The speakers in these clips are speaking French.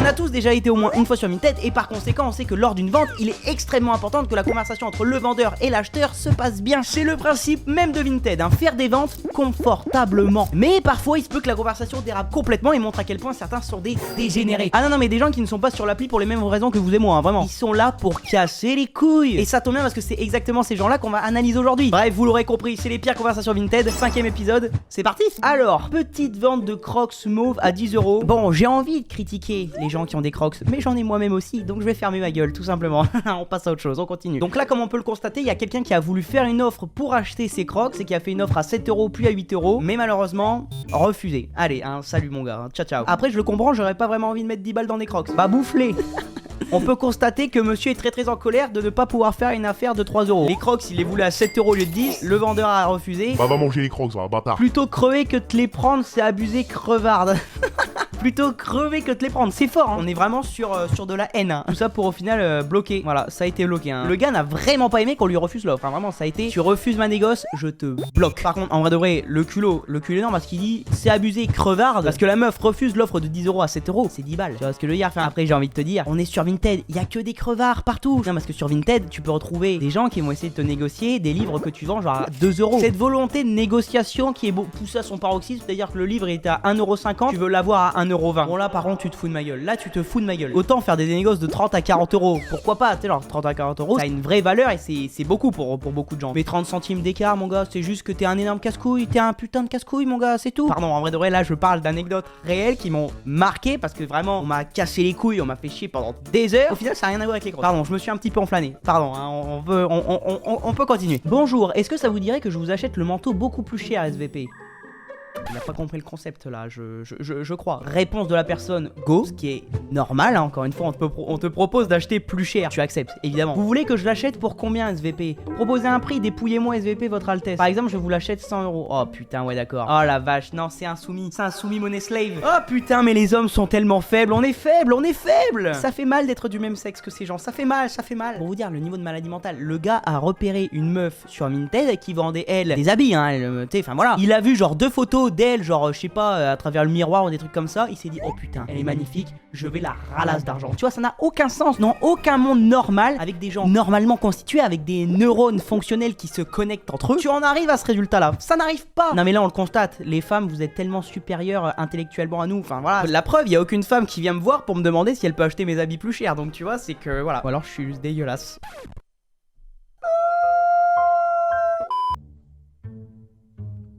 a tous déjà été au moins une fois sur Vinted et par conséquent on sait que lors d'une vente il est extrêmement important que la conversation entre le vendeur et l'acheteur se passe bien. C'est le principe même de Vinted, hein, faire des ventes confortablement. Mais parfois il se peut que la conversation dérape complètement et montre à quel point certains sont des dégénérés. Ah non mais des gens qui ne sont pas sur l'appli pour les mêmes raisons que vous et moi, hein, vraiment. Ils sont là pour casser les couilles. Et ça tombe bien parce que c'est exactement ces gens là qu'on va analyser aujourd'hui. Bref, vous l'aurez compris, c'est les pires conversations Vinted, 5ème épisode, c'est parti. Alors, petite vente de Crocs mauve à 10 €. Bon, j'ai envie de critiquer les gens qui ont des Crocs, mais j'en ai moi-même aussi, donc je vais fermer ma gueule tout simplement. On passe à autre chose, on continue. Donc là, comme on peut le constater, il y a quelqu'un qui a voulu faire une offre pour acheter ses Crocs et qui a fait une offre à 7 € puis à 8 €, mais malheureusement refusé. Allez, hein, salut mon gars, hein, ciao ciao. Après, je le comprends, j'aurais pas vraiment envie de mettre 10 balles dans des Crocs. Bah bouffer. On peut constater que monsieur est très en colère de ne pas pouvoir faire une affaire de 3 €. Les Crocs, il les voulait à 7 € au lieu de 10, le vendeur a refusé. Bah va manger les Crocs, va, bâtard. Plutôt crever que de te les prendre, c'est abuser, crevarde. Plutôt crever que de les prendre, c'est fort, hein. On est vraiment sur de la haine, hein. Tout ça pour au final bloquer. Voilà, ça a été bloqué, hein. Le gars n'a vraiment pas aimé qu'on lui refuse l'offre, hein. Vraiment, ça a été, tu refuses ma négoce, je te bloque. Par contre, en vrai de vrai, le culot non, parce qu'il dit c'est abusé, crevarde. Parce que la meuf refuse l'offre de 10 € à 7 €, c'est 10 balles. Tu vois ce que je veux dire? Enfin, après, j'ai envie de te dire, on est sur Vinted, il y a que des crevards partout. Non, parce que sur Vinted, tu peux retrouver des gens qui vont essayer de te négocier des livres que tu vends genre à 2 €. Cette volonté de négociation qui est poussée à son paroxysme, c'est-à-dire que le livre est à 1,50 €, tu veux l'avoir à 1,20 €. Bon, là, par contre, tu te fous de ma gueule. Là, tu te fous de ma gueule. Autant faire des négoces de 30 à 40 €. Pourquoi pas? Tu sais, genre 30 à 40 €, ça a une vraie valeur et c'est beaucoup pour beaucoup de gens. Mais 30 centimes d'écart, mon gars, c'est juste que t'es un énorme casse-couille. T'es un putain de casse-couille, mon gars, c'est tout. Pardon, en vrai de vrai, là, je parle d'anecdotes réelles qui m'ont marqué parce que vraiment, on m'a cassé les couilles, on m'a fait chier pendant des heures. Au final, ça n'a rien à voir avec les Crocs. Pardon, je me suis un petit peu enflammé. Pardon, hein, on peut continuer. Bonjour, est-ce que ça vous dirait que je vous achète le manteau beaucoup plus cher, SVP? Il n'a pas compris le concept là, je crois. Réponse de la personne, go, ce qui est normal, hein, encore une fois, on te propose d'acheter plus cher, tu acceptes, évidemment. Vous voulez que je l'achète pour combien, SVP? Proposez un prix, dépouillez-moi, SVP, votre Altesse. Par exemple, je vous l'achète 100 €. Oh putain, ouais, d'accord. Oh la vache, non, c'est un soumis money slave. Oh putain, mais les hommes sont tellement faibles, on est faible. Ça fait mal d'être du même sexe que ces gens, ça fait mal. Pour vous dire, le niveau de maladie mentale, le gars a repéré une meuf sur Vinted qui vendait, elle, des habits, hein, tu sais, enfin voilà. Il a vu genre 2 photos d'elle, genre je sais pas, à travers le miroir ou des trucs comme ça, il s'est dit oh putain, elle est magnifique, je vais la ralasse d'argent. Tu vois, ça n'a aucun sens, non, aucun monde normal, avec des gens normalement constitués, avec des neurones fonctionnels qui se connectent entre eux, tu en arrives à ce résultat là, ça n'arrive pas. Non mais là on le constate, les femmes vous êtes tellement supérieures intellectuellement à nous, enfin voilà, la preuve, il y a aucune femme qui vient me voir pour me demander si elle peut acheter mes habits plus chers, donc tu vois, c'est que voilà, ou alors je suis juste dégueulasse.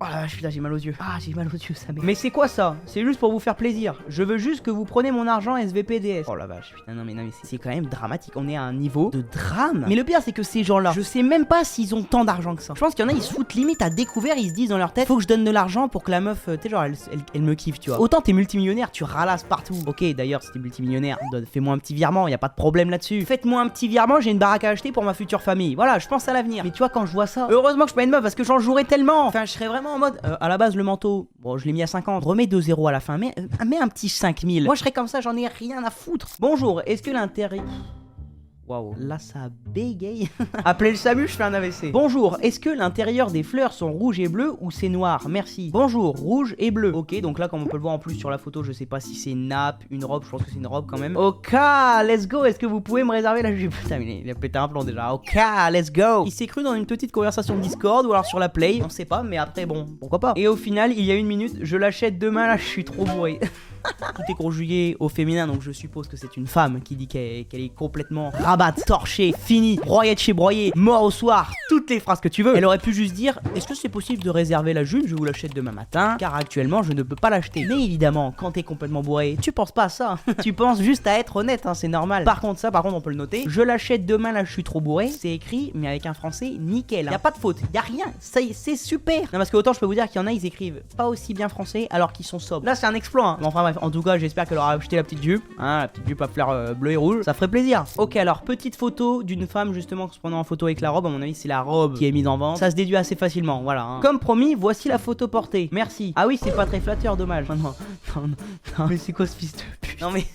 Oh la vache, putain, j'ai mal aux yeux. Ah, j'ai mal aux yeux, ça m'est. Mais c'est quoi ça? C'est juste pour vous faire plaisir. Je veux juste que vous preniez mon argent SVPDS. Oh la vache, putain, non mais c'est quand même dramatique. On est à un niveau de drame. Mais le pire, c'est que ces gens-là, je sais même pas s'ils ont tant d'argent que ça. Je pense qu'il y en a, ils se foutent limite à découvert. Ils se disent dans leur tête, faut que je donne de l'argent pour que la meuf, tu sais, genre, elle me kiffe, tu vois. Autant t'es multimillionnaire, tu ralasses partout. Ok, d'ailleurs, si t'es multimillionnaire, fais-moi un petit virement, y a pas de problème là-dessus. Faites-moi un petit virement, j'ai une baraque à acheter pour ma future famille. Voilà, je pense à l'avenir. Mais tu vois, quand je vois ça, heureusement que je suis pas une meuf parce que j'en jouerais tellement. Enfin, je serais vraiment en mode, à la base, le manteau, bon, je l'ai mis à 50, remets 2 € à la fin, mais un petit 5000. Moi, je serais comme ça, j'en ai rien à foutre. Bonjour, est-ce que l'intérêt... Waouh, là ça bégaye. Appelez le SAMU, je fais un AVC. Bonjour, est-ce que l'intérieur des fleurs sont rouges et bleus ou c'est noir? Merci. Bonjour, rouge et bleu. Ok, donc là comme on peut le voir en plus sur la photo, je sais pas si c'est une nappe, une robe, je pense que c'est une robe quand même. Ok, let's go, est-ce que vous pouvez me réserver la jupe? Putain, il a pété un plomb déjà. Ok, let's go. Il s'est cru dans une petite conversation Discord ou alors sur la Play, on sait pas, mais après bon, pourquoi pas. Et au final, il y a une minute, je l'achète demain, là je suis trop bourré. Tout est conjugué au féminin, donc je suppose que c'est une femme qui dit qu'elle est complètement rabatte, torchée, finie, broyée de chez broyée, mort au soir, toutes les phrases que tu veux. Elle aurait pu juste dire, est-ce que c'est possible de réserver la jupe? Je vous l'achète demain matin, car actuellement je ne peux pas l'acheter. Mais évidemment, quand t'es complètement bourré, tu penses pas à ça. Tu penses juste à être honnête, hein, c'est normal. Par contre, on peut le noter. Je l'achète demain, là je suis trop bourré. C'est écrit, mais avec un français nickel. Hein. Y a pas de faute, y a rien. Ça y est, c'est super. Non, parce que autant je peux vous dire qu'il y en a, ils écrivent pas aussi bien français alors qu'ils sont sobres. Là, c'est un exploit. Hein. Bon, enfin bref, en tout cas, j'espère qu'elle aura acheté la petite jupe. Hein, la petite jupe à fleurs bleu et rouge. Ça ferait plaisir. Ok, alors, petite photo d'une femme justement se prenant en photo avec la robe. À mon avis, c'est la robe qui est mise en vente. Ça se déduit assez facilement, voilà. Hein. Comme promis, voici la photo portée. Merci. Ah oui, c'est pas très flatteur, dommage. Non. Mais c'est quoi ce fils de pute? Non mais...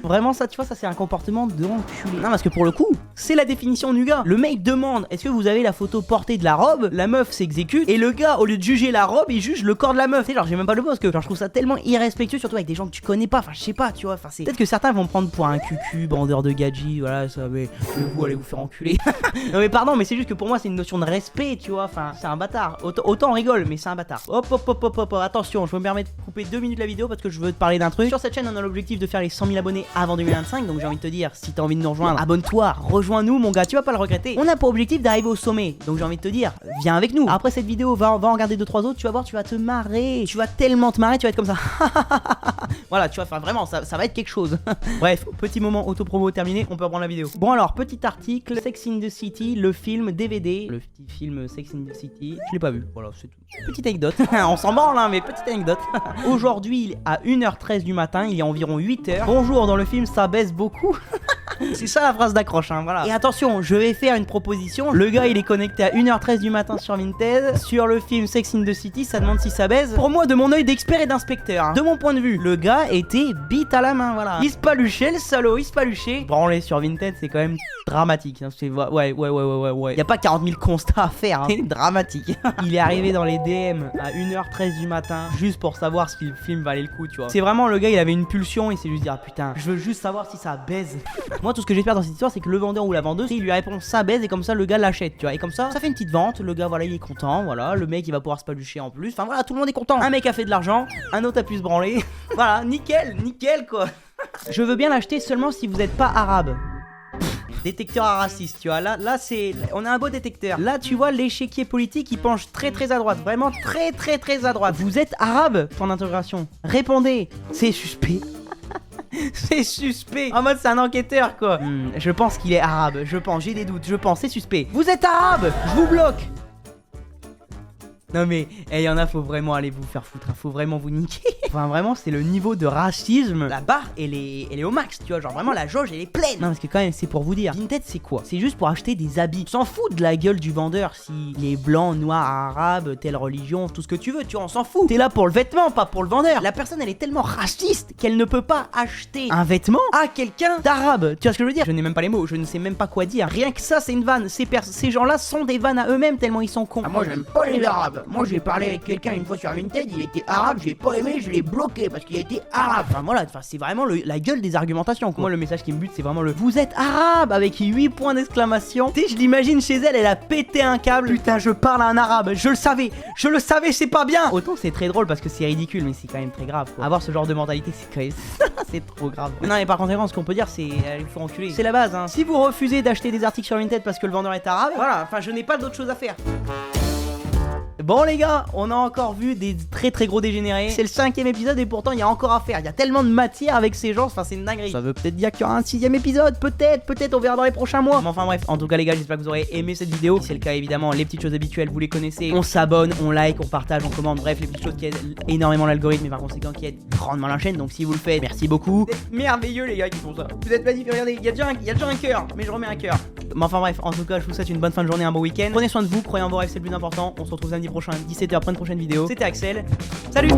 Vraiment ça, tu vois, ça c'est un comportement de enculé. Non, parce que pour le coup, C'est la définition du gars. Le mec demande est-ce que vous avez la photo portée de la robe, la meuf s'exécute et le gars au lieu de juger la robe il juge le corps de la meuf. Tu sais, genre j'ai même pas le mot parce que genre, je trouve ça tellement irrespectueux, surtout avec des gens que tu connais pas. Enfin je sais pas, tu vois. Enfin c'est peut-être que certains vont me prendre pour un cucu, bandeur de gadgets, voilà ça. Mais vous allez vous faire enculer. Non mais pardon, mais c'est juste que pour moi c'est une notion de respect, tu vois. Enfin c'est un bâtard. Autant on rigole, mais c'est un bâtard. Hop, attention, je me permets de couper 2 minutes la vidéo parce que je veux te parler d'un truc. Sur cette chaîne on a l'objectif de faire les 100 000 abonnés avant 2025, donc j'ai envie de te dire si t'as envie de nous rejoindre, abonne-toi, rejoins-nous mon gars, tu vas pas le regretter. On a pour objectif d'arriver au sommet, donc j'ai envie de te dire viens avec nous. Après cette vidéo va en regarder 2-3 autres, tu vas voir, tu vas te marrer, tu vas tellement te marrer, tu vas être comme ça. Voilà, tu vois, enfin vraiment ça va être quelque chose. Bref, petit moment auto-promo terminé, on peut reprendre la vidéo. Bon alors, petit article, Sex in the City, le film DVD, le petit film Sex in the City, je l'ai pas vu, voilà c'est tout. Petite anecdote, on s'en branle hein, mais petite anecdote. Aujourd'hui à 1h13 du matin, il y a environ 8h. Bonjour, dans le film ça baisse beaucoup. C'est ça la phrase d'accroche, hein, voilà. Et attention, je vais faire une proposition. Le gars il est connecté à 1h13 du matin sur Vinted. Sur le film Sex in the City, ça demande si ça baise. Pour moi, de mon œil d'expert et d'inspecteur, hein, de mon point de vue, le gars était bite à la main, voilà. Il se paluchait, le salaud, il se paluchait. Branler sur Vinted, c'est quand même dramatique. Hein. C'est ouais. Y a pas 40 000 constats à faire, hein. C'est dramatique. Il est arrivé dans les DM à 1h13 du matin, juste pour savoir si le film valait le coup, tu vois. C'est vraiment le gars, il avait une pulsion, il s'est juste dit ah putain, je veux juste savoir si ça baise. Moi, tout ce que j'espère dans cette histoire, c'est que le vendeur ou la vendeuse, il lui répond ça baise et comme ça, le gars l'achète, tu vois. Et comme ça fait une petite vente. Le gars, voilà, il est content, voilà. Le mec, il va pouvoir se palucher en plus. Enfin voilà, tout le monde est content. Un mec a fait de l'argent, un autre a pu se branler. Voilà, nickel quoi. Je veux bien l'acheter seulement si vous n'êtes pas arabe. Détecteur à raciste, tu vois. Là c'est... On a un beau détecteur. Là, tu vois, l'échiquier politique, il penche très à droite. Vraiment très à droite. Vous êtes arabe, point d'intégration. Répondez. C'est suspect. C'est suspect. En mode, c'est un enquêteur, quoi. Je pense qu'il est arabe. Je pense, j'ai des doutes. Je pense, c'est suspect. Vous êtes arabe. Je vous bloque. Non mais, il y en a, faut vraiment aller vous faire foutre, hein, faut vraiment vous niquer. Enfin vraiment, c'est le niveau de racisme. La barre, elle est au max, tu vois, genre vraiment la jauge, elle est pleine. Non parce que quand même, c'est pour vous dire, Vinted c'est quoi? C'est juste pour acheter des habits. On s'en fout de la gueule du vendeur, s'il est blanc, noir, arabe, telle religion, tout ce que tu veux, tu vois, on s'en fout. T'es là pour le vêtement, pas pour le vendeur. La personne, elle est tellement raciste qu'elle ne peut pas acheter un vêtement à quelqu'un d'arabe. Tu vois ce que je veux dire? Je n'ai même pas les mots, je ne sais même pas quoi dire. Rien que ça, c'est une vanne. Ces gens-là sont des vannes à eux-mêmes tellement ils sont cons. Ah, moi j'aime pas les arabes. Moi j'ai parlé avec quelqu'un une fois sur Vinted, il était arabe, j'ai pas aimé, je l'ai bloqué parce qu'il était arabe. Enfin voilà, c'est vraiment la gueule des argumentations quoi. Moi le message qui me bute c'est vraiment le vous êtes arabe avec 8 points d'exclamation. Tu sais, je l'imagine chez elle, elle a pété un câble. Putain, je parle à un arabe, je le savais, c'est pas bien. Autant c'est très drôle parce que c'est ridicule, mais c'est quand même très grave quoi. Avoir ce genre de mentalité, c'est quand même c'est trop grave. Non mais par conséquent, ce qu'on peut dire c'est il faut enculer. C'est la base hein. Si vous refusez d'acheter des articles sur Vinted parce que le vendeur est arabe, voilà, enfin je n'ai pas d'autre chose à faire. Bon les gars, on a encore vu des très gros dégénérés. C'est le 5ème épisode et pourtant il y a encore à faire. Il y a tellement de matière avec ces gens, enfin c'est une dinguerie. Ça veut peut-être dire qu'il y aura un 6ème épisode, peut-être on verra dans les prochains mois. Mais enfin bref, en tout cas les gars, j'espère que vous aurez aimé cette vidéo. Si c'est le cas évidemment, les petites choses habituelles, vous les connaissez. On s'abonne, on like, on partage, on commente, bref les petites choses qui aident énormément l'algorithme et par conséquent qui aident grandement la chaîne. Donc si vous le faites, merci beaucoup. Vous êtes merveilleux les gars qui font ça. Vous êtes magnifiques, regardez, il y a déjà un cœur, mais je remets un cœur. Mais enfin bref, en tout cas je vous souhaite une bonne fin de journée, un bon week-end. Prenez soin de vous, croyez en vos rêves, c'est le plus important. On se retrouve samedi prochain, 17h pour une prochaine vidéo. C'était Axel. Salut.